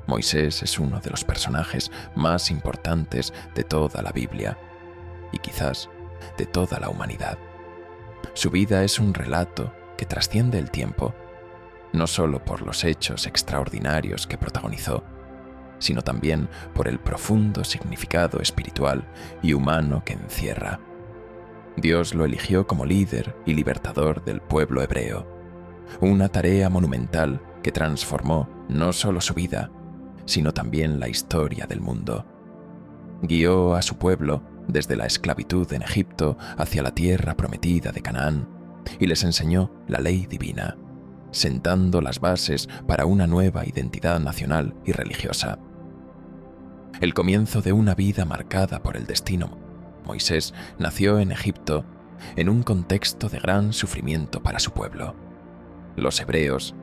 Moisés es uno de los personajes más importantes de toda la Biblia y quizás de toda la humanidad. Su vida es un relato que trasciende el tiempo, no solo por los hechos extraordinarios que protagonizó, sino también por el profundo significado espiritual y humano que encierra. Dios lo eligió como líder y libertador del pueblo hebreo, una tarea monumental que transformó no solo su vida, sino también la historia del mundo. Guió a su pueblo desde la esclavitud en Egipto hacia la tierra prometida de Canaán y les enseñó la ley divina, sentando las bases para una nueva identidad nacional y religiosa. El comienzo de una vida marcada por el destino. Moisés nació en Egipto en un contexto de gran sufrimiento para su pueblo. Los hebreos,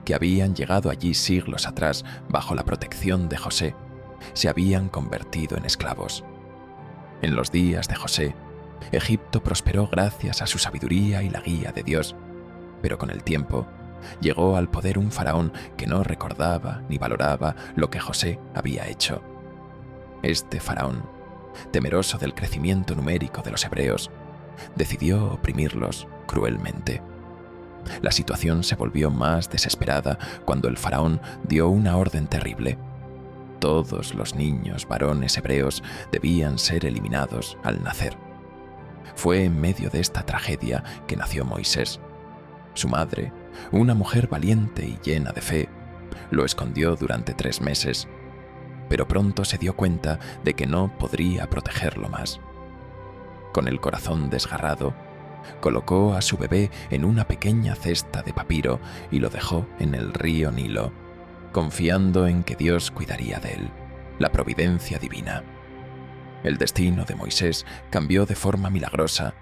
que habían llegado allí siglos atrás bajo la protección de José, se habían convertido en esclavos. En los días de José, Egipto prosperó gracias a su sabiduría y la guía de Dios, pero con el tiempo llegó al poder un faraón que no recordaba ni valoraba lo que José había hecho. Este faraón, temeroso del crecimiento numérico de los hebreos, decidió oprimirlos cruelmente. La situación se volvió más desesperada cuando el faraón dio una orden terrible. Todos los niños varones hebreos debían ser eliminados al nacer. Fue en medio de esta tragedia que nació Moisés. Su madre, una mujer valiente y llena de fe, lo escondió durante 3 meses, pero pronto se dio cuenta de que no podría protegerlo más. Con el corazón desgarrado, colocó a su bebé en una pequeña cesta de papiro y lo dejó en el río Nilo, confiando en que Dios cuidaría de él, la providencia divina. El destino de Moisés cambió de forma milagrosa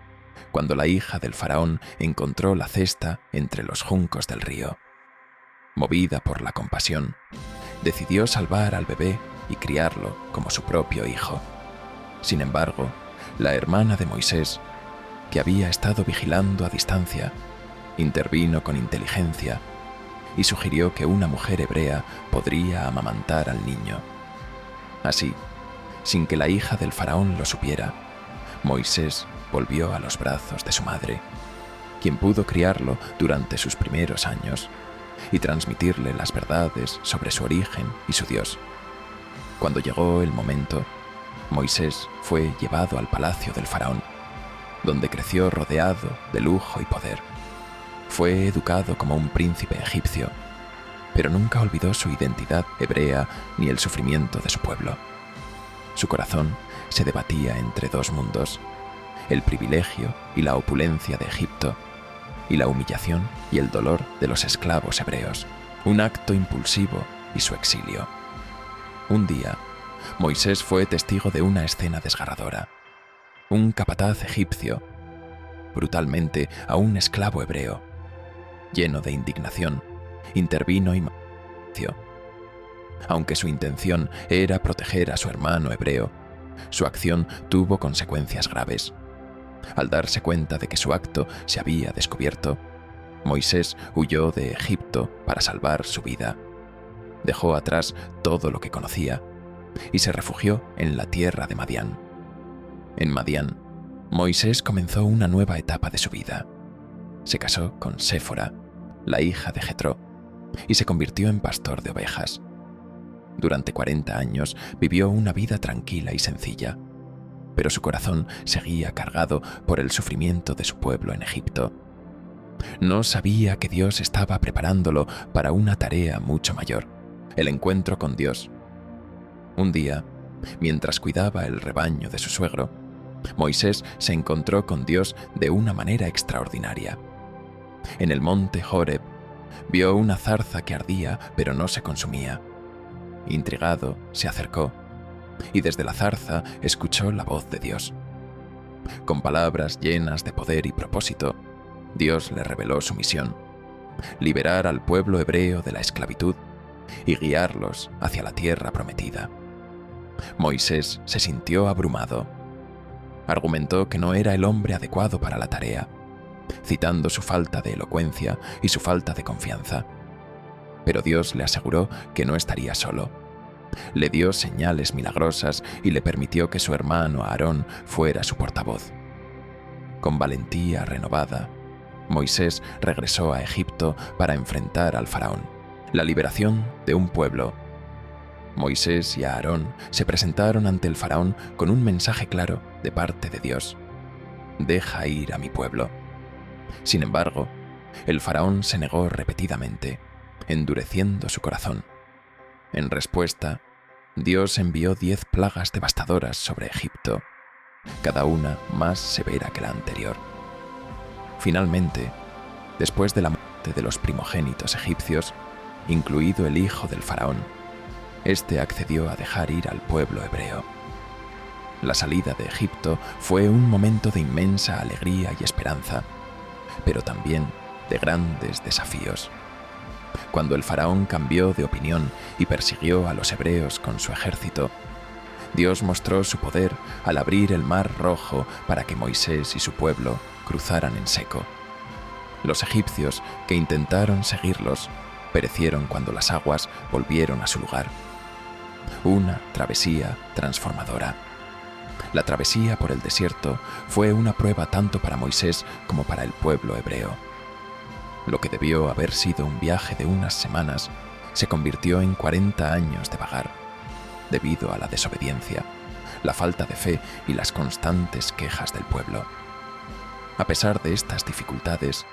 cuando la hija del faraón encontró la cesta entre los juncos del río. Movida por la compasión, decidió salvar al bebé y criarlo como su propio hijo. Sin embargo, la hermana de Moisés, que había estado vigilando a distancia, intervino con inteligencia y sugirió que una mujer hebrea podría amamantar al niño. Así, sin que la hija del faraón lo supiera, Moisés volvió a los brazos de su madre, quien pudo criarlo durante sus primeros años y transmitirle las verdades sobre su origen y su Dios. Cuando llegó el momento, Moisés fue llevado al palacio del faraón, donde creció rodeado de lujo y poder. Fue educado como un príncipe egipcio, pero nunca olvidó su identidad hebrea ni el sufrimiento de su pueblo. Su corazón se debatía entre 2 mundos, el privilegio y la opulencia de Egipto, y la humillación y el dolor de los esclavos hebreos, un acto impulsivo y su exilio. Un día, Moisés fue testigo de una escena desgarradora. Un capataz egipcio, brutalmente a un esclavo hebreo. Lleno de indignación, intervino y mató. Aunque su intención era proteger a su hermano hebreo, su acción tuvo consecuencias graves. Al darse cuenta de que su acto se había descubierto, Moisés huyó de Egipto para salvar su vida. Dejó atrás todo lo que conocía y se refugió en la tierra de Madián. En Madián, Moisés comenzó una nueva etapa de su vida. Se casó con Séfora, la hija de Jetro, y se convirtió en pastor de ovejas. Durante 40 años vivió una vida tranquila y sencilla, pero su corazón seguía cargado por el sufrimiento de su pueblo en Egipto. No sabía que Dios estaba preparándolo para una tarea mucho mayor, el encuentro con Dios. Un día, mientras cuidaba el rebaño de su suegro, Moisés se encontró con Dios de una manera extraordinaria. En el monte Horeb, vio una zarza que ardía pero no se consumía. Intrigado, se acercó y desde la zarza escuchó la voz de Dios. Con palabras llenas de poder y propósito, Dios le reveló su misión: liberar al pueblo hebreo de la esclavitud y guiarlos hacia la tierra prometida. Moisés se sintió abrumado. Argumentó que no era el hombre adecuado para la tarea, citando su falta de elocuencia y su falta de confianza. Pero Dios le aseguró que no estaría solo Le dio señales milagrosas y le permitió que su hermano Aarón fuera su portavoz. Con valentía renovada, Moisés regresó a Egipto para enfrentar al faraón, la liberación de un pueblo. Moisés y Aarón se presentaron ante el faraón con un mensaje claro de parte de Dios: «Deja ir a mi pueblo». Sin embargo, el faraón se negó repetidamente, endureciendo su corazón. En respuesta, Dios envió 10 plagas devastadoras sobre Egipto, cada una más severa que la anterior. Finalmente, después de la muerte de los primogénitos egipcios, incluido el hijo del faraón, éste accedió a dejar ir al pueblo hebreo. La salida de Egipto fue un momento de inmensa alegría y esperanza, pero también de grandes desafíos. Cuando el faraón cambió de opinión y persiguió a los hebreos con su ejército, Dios mostró su poder al abrir el Mar Rojo para que Moisés y su pueblo cruzaran en seco. Los egipcios que intentaron seguirlos perecieron cuando las aguas volvieron a su lugar. Una travesía transformadora. La travesía por el desierto fue una prueba tanto para Moisés como para el pueblo hebreo. Lo que debió haber sido un viaje de unas semanas se convirtió en 40 años de vagar, debido a la desobediencia, la falta de fe y las constantes quejas del pueblo. A pesar de estas dificultades,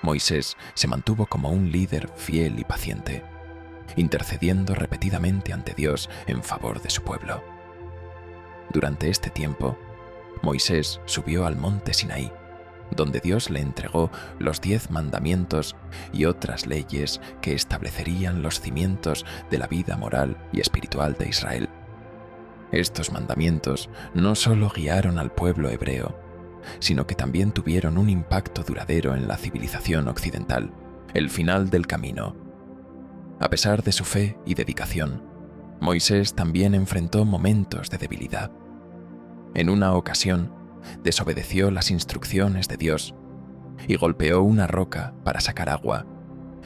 Moisés se mantuvo como un líder fiel y paciente, intercediendo repetidamente ante Dios en favor de su pueblo. Durante este tiempo, Moisés subió al monte Sinaí, donde Dios le entregó los 10 mandamientos y otras leyes que establecerían los cimientos de la vida moral y espiritual de Israel. Estos mandamientos no solo guiaron al pueblo hebreo, sino que también tuvieron un impacto duradero en la civilización occidental, el final del camino. A pesar de su fe y dedicación, Moisés también enfrentó momentos de debilidad. En una ocasión, desobedeció las instrucciones de Dios y golpeó una roca para sacar agua,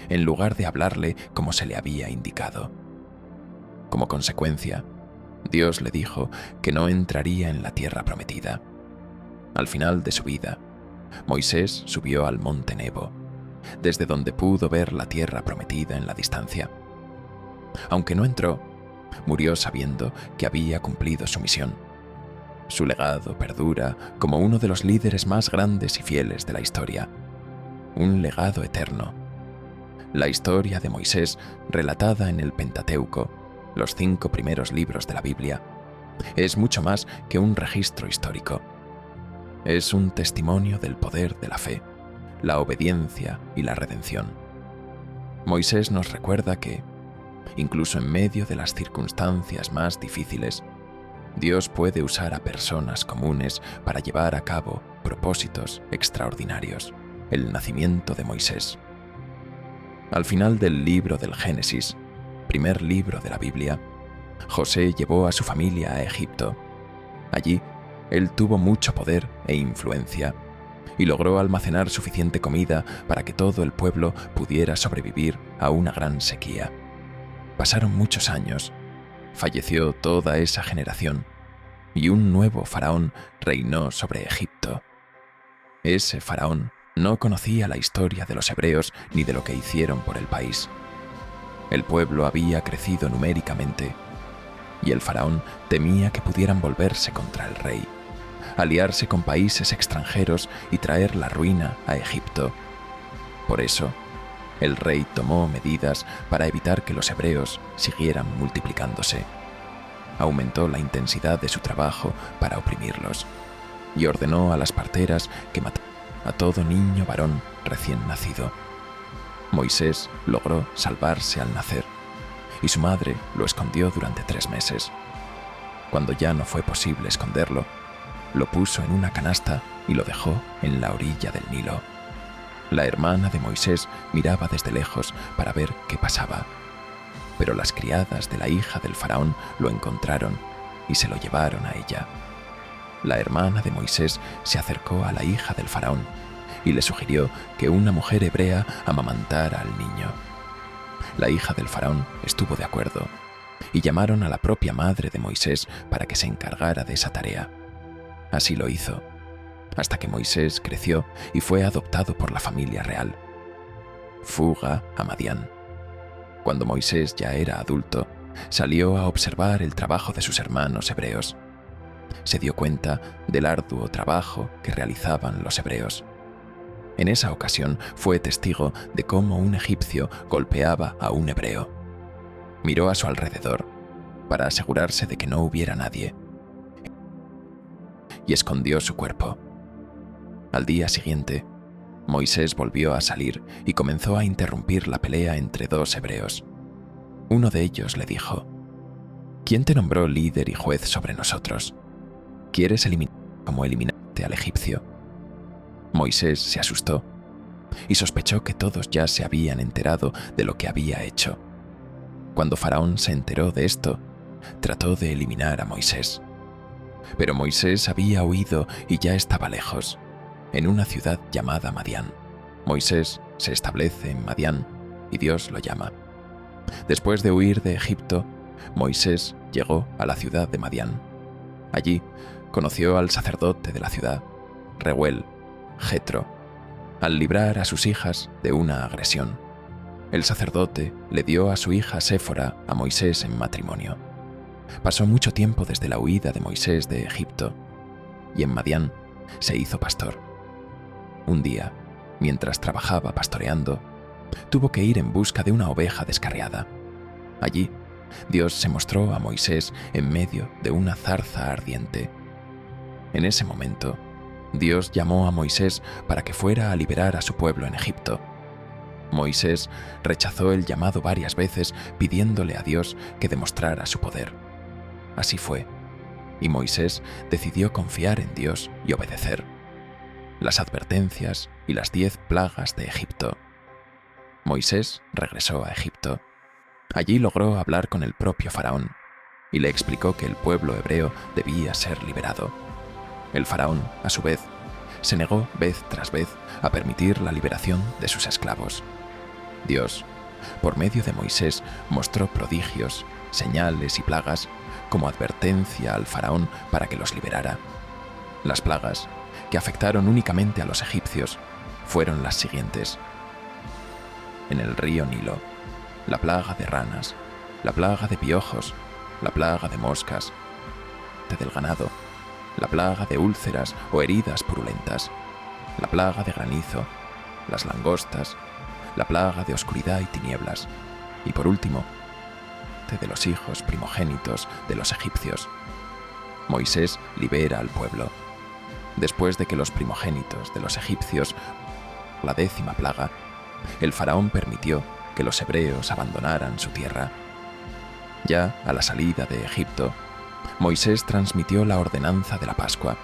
en lugar de hablarle como se le había indicado. Como consecuencia, Dios le dijo que no entraría en la tierra prometida. Al final de su vida, Moisés subió al monte Nebo, desde donde pudo ver la tierra prometida en la distancia. Aunque no entró, murió sabiendo que había cumplido su misión. Su legado perdura como uno de los líderes más grandes y fieles de la historia. Un legado eterno. La historia de Moisés, relatada en el Pentateuco, los 5 primeros libros de la Biblia, es mucho más que un registro histórico. Es un testimonio del poder de la fe, la obediencia y la redención. Moisés nos recuerda que, incluso en medio de las circunstancias más difíciles, Dios puede usar a personas comunes para llevar a cabo propósitos extraordinarios. El nacimiento de Moisés. Al final del libro del Génesis, primer libro de la Biblia, José llevó a su familia a Egipto. Allí, él tuvo mucho poder e influencia y logró almacenar suficiente comida para que todo el pueblo pudiera sobrevivir a una gran sequía. Pasaron muchos años. Falleció toda esa generación y un nuevo faraón reinó sobre Egipto. Ese faraón no conocía la historia de los hebreos ni de lo que hicieron por el país. El pueblo había crecido numéricamente y el faraón temía que pudieran volverse contra el rey, aliarse con países extranjeros y traer la ruina a Egipto. Por eso, el rey tomó medidas para evitar que los hebreos siguieran multiplicándose. Aumentó la intensidad de su trabajo para oprimirlos y ordenó a las parteras que mataran a todo niño varón recién nacido. Moisés logró salvarse al nacer y su madre lo escondió durante 3 meses. Cuando ya no fue posible esconderlo, lo puso en una canasta y lo dejó en la orilla del Nilo. La hermana de Moisés miraba desde lejos para ver qué pasaba, pero las criadas de la hija del faraón lo encontraron y se lo llevaron a ella. La hermana de Moisés se acercó a la hija del faraón y le sugirió que una mujer hebrea amamantara al niño. La hija del faraón estuvo de acuerdo y llamaron a la propia madre de Moisés para que se encargara de esa tarea. Así lo hizo, hasta que Moisés creció y fue adoptado por la familia real. Fuga a Madián. Cuando Moisés ya era adulto, salió a observar el trabajo de sus hermanos hebreos. Se dio cuenta del arduo trabajo que realizaban los hebreos. En esa ocasión fue testigo de cómo un egipcio golpeaba a un hebreo. Miró a su alrededor para asegurarse de que no hubiera nadie y escondió su cuerpo. Al día siguiente, Moisés volvió a salir y comenzó a interrumpir la pelea entre dos hebreos. Uno de ellos le dijo: ¿Quién te nombró líder y juez sobre nosotros? ¿Quieres eliminar como eliminaste al egipcio? Moisés se asustó y sospechó que todos ya se habían enterado de lo que había hecho. Cuando Faraón se enteró de esto, trató de eliminar a Moisés. Pero Moisés había huido y ya estaba lejos, en una ciudad llamada Madián. Moisés se establece en Madián y Dios lo llama. Después de huir de Egipto, Moisés llegó a la ciudad de Madián. Allí conoció al sacerdote de la ciudad, Reuel, Jetro, al librar a sus hijas de una agresión. El sacerdote le dio a su hija Séfora a Moisés en matrimonio. Pasó mucho tiempo desde la huida de Moisés de Egipto, y en Madián se hizo pastor. Un día, mientras trabajaba pastoreando, tuvo que ir en busca de una oveja descarriada. Allí, Dios se mostró a Moisés en medio de una zarza ardiente. En ese momento, Dios llamó a Moisés para que fuera a liberar a su pueblo en Egipto. Moisés rechazó el llamado varias veces, pidiéndole a Dios que demostrara su poder. Así fue, y Moisés decidió confiar en Dios y obedecer las advertencias y las 10 plagas de Egipto. Moisés regresó a Egipto. Allí logró hablar con el propio Faraón y le explicó que el pueblo hebreo debía ser liberado. El Faraón, a su vez, se negó vez tras vez a permitir la liberación de sus esclavos. Dios, por medio de Moisés, mostró prodigios, señales y plagas como advertencia al Faraón para que los liberara. Las plagas, que afectaron únicamente a los egipcios, fueron las siguientes. En el río Nilo, la plaga de ranas, la plaga de piojos, la plaga de moscas, del ganado, la plaga de úlceras o heridas purulentas, la plaga de granizo, las langostas, la plaga de oscuridad y tinieblas, y por último, de los hijos primogénitos de los egipcios. Moisés libera al pueblo. Después de que los primogénitos de los egipcios, la 10ª plaga, el faraón permitió que los hebreos abandonaran su tierra. Ya a la salida de Egipto, Moisés transmitió la ordenanza de la Pascua.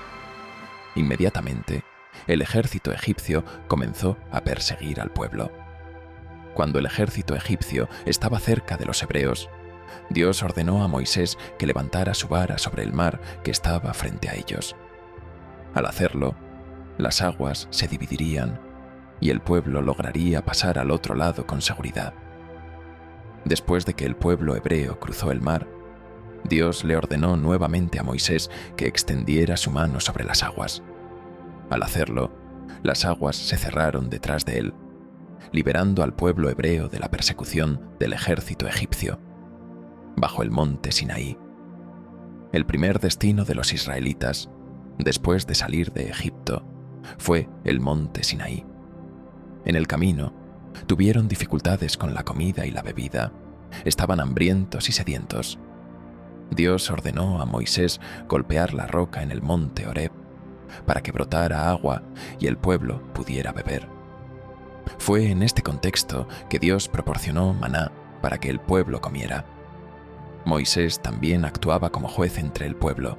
Inmediatamente, el ejército egipcio comenzó a perseguir al pueblo. Cuando el ejército egipcio estaba cerca de los hebreos, Dios ordenó a Moisés que levantara su vara sobre el mar que estaba frente a ellos. Al hacerlo, las aguas se dividirían y el pueblo lograría pasar al otro lado con seguridad. Después de que el pueblo hebreo cruzó el mar, Dios le ordenó nuevamente a Moisés que extendiera su mano sobre las aguas. Al hacerlo, las aguas se cerraron detrás de él, liberando al pueblo hebreo de la persecución del ejército egipcio. Bajo el monte Sinaí, el primer destino de los israelitas, después de salir de Egipto, fue el monte Sinaí. En el camino, tuvieron dificultades con la comida y la bebida. Estaban hambrientos y sedientos. Dios ordenó a Moisés golpear la roca en el monte Horeb para que brotara agua y el pueblo pudiera beber. Fue en este contexto que Dios proporcionó maná para que el pueblo comiera. Moisés también actuaba como juez entre el pueblo,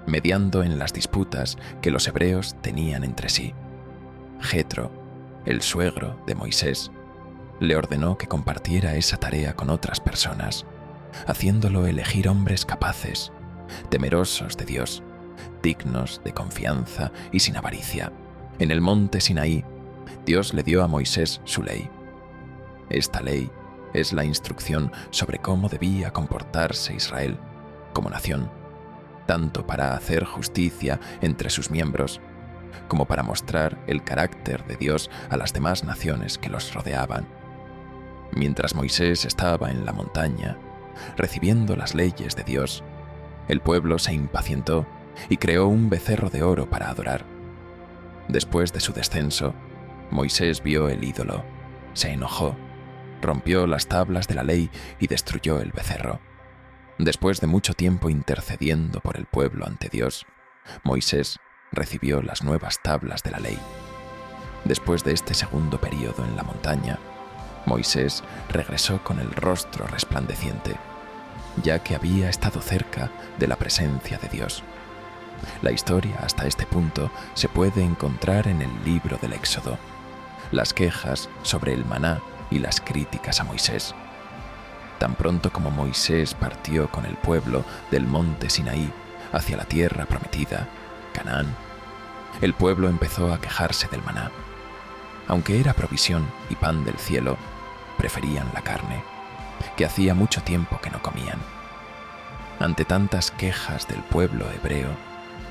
mediando en las disputas que los hebreos tenían entre sí. Jetro, el suegro de Moisés, le ordenó que compartiera esa tarea con otras personas, haciéndolo elegir hombres capaces, temerosos de Dios, dignos de confianza y sin avaricia. En el monte Sinaí, Dios le dio a Moisés su ley. Esta ley es la instrucción sobre cómo debía comportarse Israel como nación, tanto para hacer justicia entre sus miembros, como para mostrar el carácter de Dios a las demás naciones que los rodeaban. Mientras Moisés estaba en la montaña, recibiendo las leyes de Dios, el pueblo se impacientó y creó un becerro de oro para adorar. Después de su descenso, Moisés vio el ídolo, se enojó, rompió las tablas de la ley y destruyó el becerro. Después de mucho tiempo intercediendo por el pueblo ante Dios, Moisés recibió las nuevas tablas de la ley. Después de este segundo período en la montaña, Moisés regresó con el rostro resplandeciente, ya que había estado cerca de la presencia de Dios. La historia hasta este punto se puede encontrar en el libro del Éxodo, las quejas sobre el maná y las críticas a Moisés. Tan pronto como Moisés partió con el pueblo del monte Sinaí hacia la tierra prometida, Canaán, el pueblo empezó a quejarse del maná. Aunque era provisión y pan del cielo, preferían la carne, que hacía mucho tiempo que no comían. Ante tantas quejas del pueblo hebreo,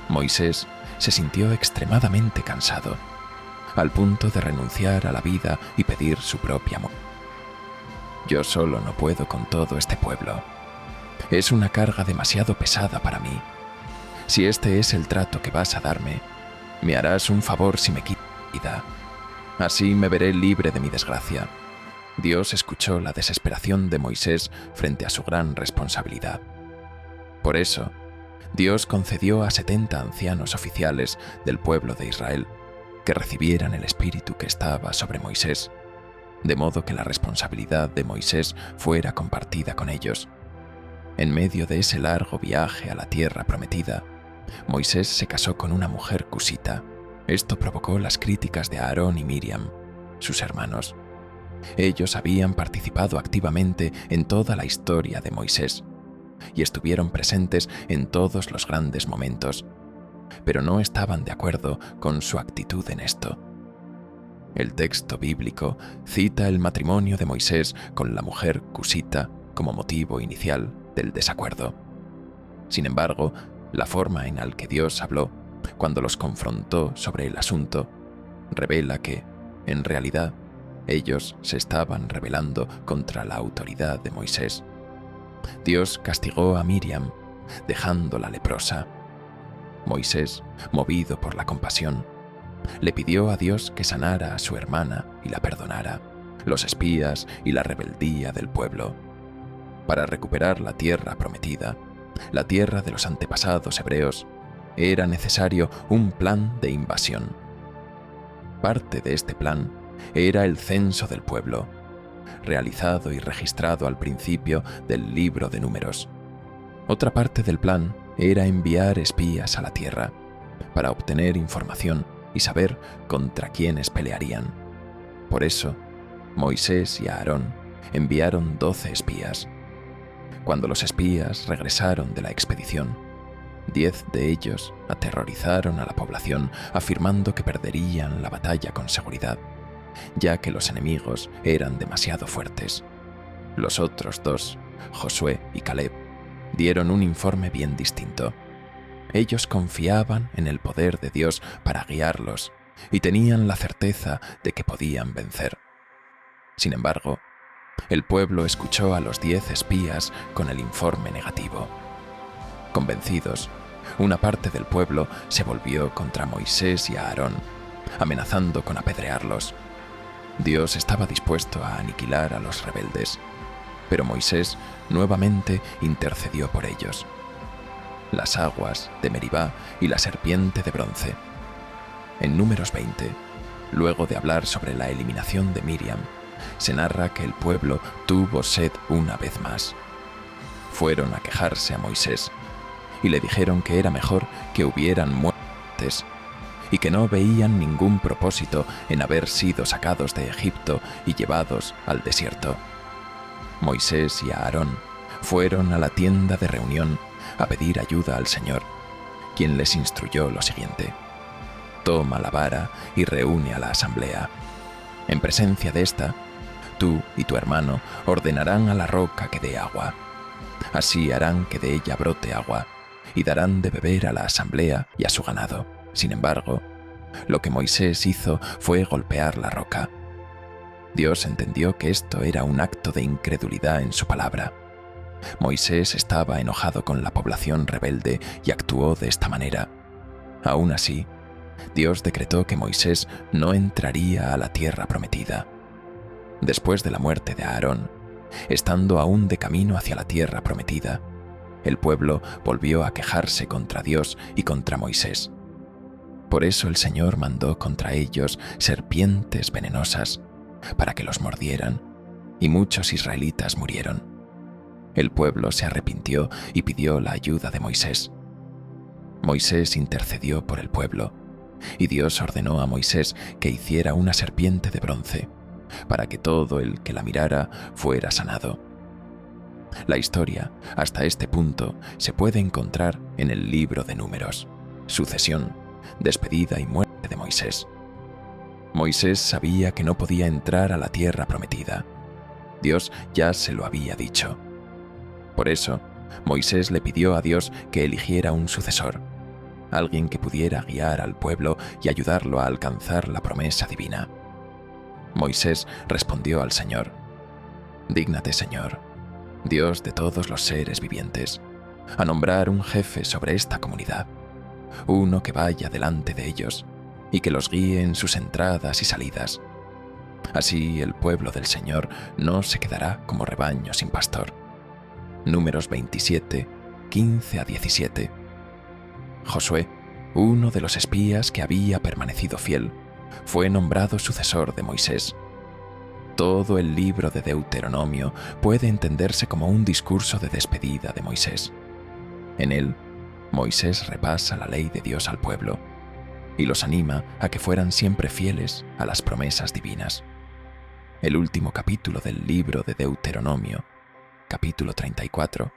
Moisés se sintió extremadamente cansado, al punto de renunciar a la vida y pedir su propia muerte. Yo solo no puedo con todo este pueblo. Es una carga demasiado pesada para mí. Si este es el trato que vas a darme, me harás un favor si me quitas mi vida. Así me veré libre de mi desgracia. Dios escuchó la desesperación de Moisés frente a su gran responsabilidad. Por eso, Dios concedió a 70 ancianos oficiales del pueblo de Israel que recibieran el espíritu que estaba sobre Moisés, de modo que la responsabilidad de Moisés fuera compartida con ellos. En medio de ese largo viaje a la tierra prometida, Moisés se casó con una mujer cusita. Esto provocó las críticas de Aarón y Miriam, sus hermanos. Ellos habían participado activamente en toda la historia de Moisés y estuvieron presentes en todos los grandes momentos, pero no estaban de acuerdo con su actitud en esto. El texto bíblico cita el matrimonio de Moisés con la mujer cusita como motivo inicial del desacuerdo. Sin embargo, la forma en la que Dios habló cuando los confrontó sobre el asunto revela que, en realidad, ellos se estaban rebelando contra la autoridad de Moisés. Dios castigó a Miriam, dejándola leprosa. Moisés, movido por la compasión, le pidió a Dios que sanara a su hermana y la perdonara, los espías y la rebeldía del pueblo. Para recuperar la tierra prometida, la tierra de los antepasados hebreos, era necesario un plan de invasión. Parte de este plan era el censo del pueblo, realizado y registrado al principio del libro de Números. Otra parte del plan era enviar espías a la tierra para obtener información y saber contra quiénes pelearían. Por eso, Moisés y Aarón enviaron 12 espías. Cuando los espías regresaron de la expedición, 10 de ellos aterrorizaron a la población afirmando que perderían la batalla con seguridad, ya que los enemigos eran demasiado fuertes. Los otros 2, Josué y Caleb, dieron un informe bien distinto. Ellos confiaban en el poder de Dios para guiarlos y tenían la certeza de que podían vencer. Sin embargo, el pueblo escuchó a los 10 espías con el informe negativo. Convencidos, una parte del pueblo se volvió contra Moisés y Aarón, amenazando con apedrearlos. Dios estaba dispuesto a aniquilar a los rebeldes, pero Moisés nuevamente intercedió por ellos. Las aguas de Meribá y la serpiente de bronce. En Números 20, luego de hablar sobre la eliminación de Miriam, se narra que el pueblo tuvo sed una vez más. Fueron a quejarse a Moisés y le dijeron que era mejor que hubieran muerto antes y que no veían ningún propósito en haber sido sacados de Egipto y llevados al desierto. Moisés y Aarón fueron a la tienda de reunión a pedir ayuda al Señor, quien les instruyó lo siguiente: toma la vara y reúne a la asamblea. En presencia de esta, Tú y tu hermano ordenarán a la roca que dé agua. Así harán que de ella brote agua, y darán de beber a la asamblea y a su ganado. Sin embargo, lo que Moisés hizo fue golpear la roca. Dios entendió que esto era un acto de incredulidad en su palabra. Moisés estaba enojado con la población rebelde y actuó de esta manera. Aún así, Dios decretó que Moisés no entraría a la tierra prometida. Después de la muerte de Aarón, estando aún de camino hacia la tierra prometida, el pueblo volvió a quejarse contra Dios y contra Moisés. Por eso el Señor mandó contra ellos serpientes venenosas para que los mordieran, y muchos israelitas murieron. El pueblo se arrepintió y pidió la ayuda de Moisés. Moisés intercedió por el pueblo, y Dios ordenó a Moisés que hiciera una serpiente de bronce, para que todo el que la mirara fuera sanado. La historia, hasta este punto, se puede encontrar en el libro de Números, sucesión, despedida y muerte de Moisés. Moisés sabía que no podía entrar a la tierra prometida. Dios ya se lo había dicho. Por eso, Moisés le pidió a Dios que eligiera un sucesor, alguien que pudiera guiar al pueblo y ayudarlo a alcanzar la promesa divina. Moisés respondió al Señor: «Dígnate, Señor, Dios de todos los seres vivientes, a nombrar un jefe sobre esta comunidad, uno que vaya delante de ellos y que los guíe en sus entradas y salidas. Así el pueblo del Señor no se quedará como rebaño sin pastor». Números 27, 15 a 17. Josué, uno de los espías que había permanecido fiel, fue nombrado sucesor de Moisés. Todo el libro de Deuteronomio puede entenderse como un discurso de despedida de Moisés. En él, Moisés repasa la ley de Dios al pueblo y los anima a que fueran siempre fieles a las promesas divinas. El último capítulo del libro de Deuteronomio, capítulo 34,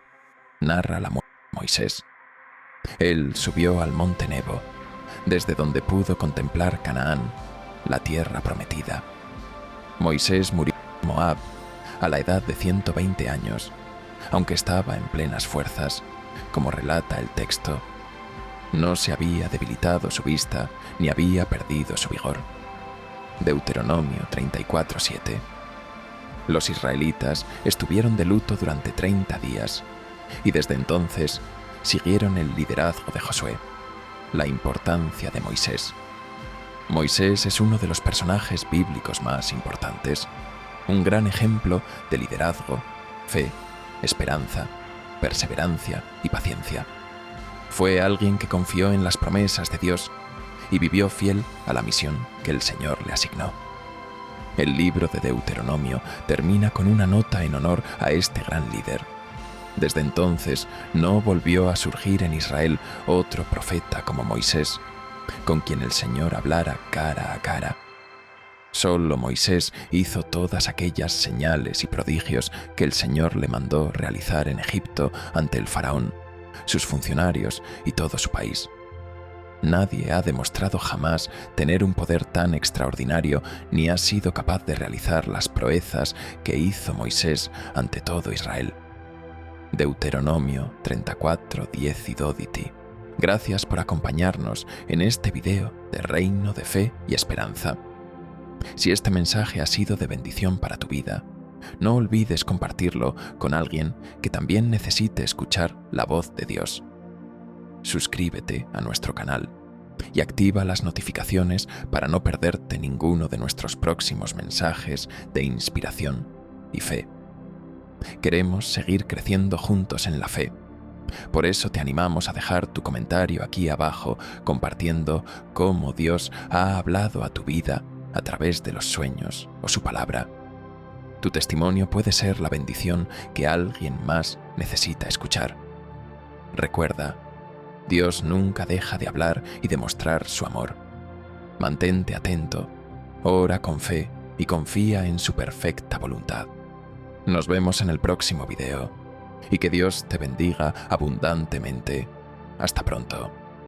narra la muerte de Moisés. Él subió al monte Nebo, desde donde pudo contemplar Canaán, la tierra prometida. Moisés murió en Moab a la edad de 120 años, aunque estaba en plenas fuerzas, como relata el texto. No se había debilitado su vista ni había perdido su vigor. Deuteronomio 34:7. Los israelitas estuvieron de luto durante 30 días y desde entonces siguieron el liderazgo de Josué, la importancia de Moisés. Moisés es uno de los personajes bíblicos más importantes, un gran ejemplo de liderazgo, fe, esperanza, perseverancia y paciencia. Fue alguien que confió en las promesas de Dios y vivió fiel a la misión que el Señor le asignó. El libro de Deuteronomio termina con una nota en honor a este gran líder. Desde entonces no volvió a surgir en Israel otro profeta como Moisés, con quien el Señor hablara cara a cara. Solo Moisés hizo todas aquellas señales y prodigios que el Señor le mandó realizar en Egipto ante el faraón, sus funcionarios y todo su país. Nadie ha demostrado jamás tener un poder tan extraordinario ni ha sido capaz de realizar las proezas que hizo Moisés ante todo Israel. Deuteronomio 34, 10 y 12. Gracias por acompañarnos en este video de Reino de Fe y Esperanza. Si este mensaje ha sido de bendición para tu vida, no olvides compartirlo con alguien que también necesite escuchar la voz de Dios. Suscríbete a nuestro canal y activa las notificaciones para no perderte ninguno de nuestros próximos mensajes de inspiración y fe. Queremos seguir creciendo juntos en la fe. Por eso te animamos a dejar tu comentario aquí abajo compartiendo cómo Dios ha hablado a tu vida a través de los sueños o su palabra. Tu testimonio puede ser la bendición que alguien más necesita escuchar. Recuerda, Dios nunca deja de hablar y demostrar su amor. Mantente atento, ora con fe y confía en su perfecta voluntad. Nos vemos en el próximo video y que Dios te bendiga abundantemente. Hasta pronto.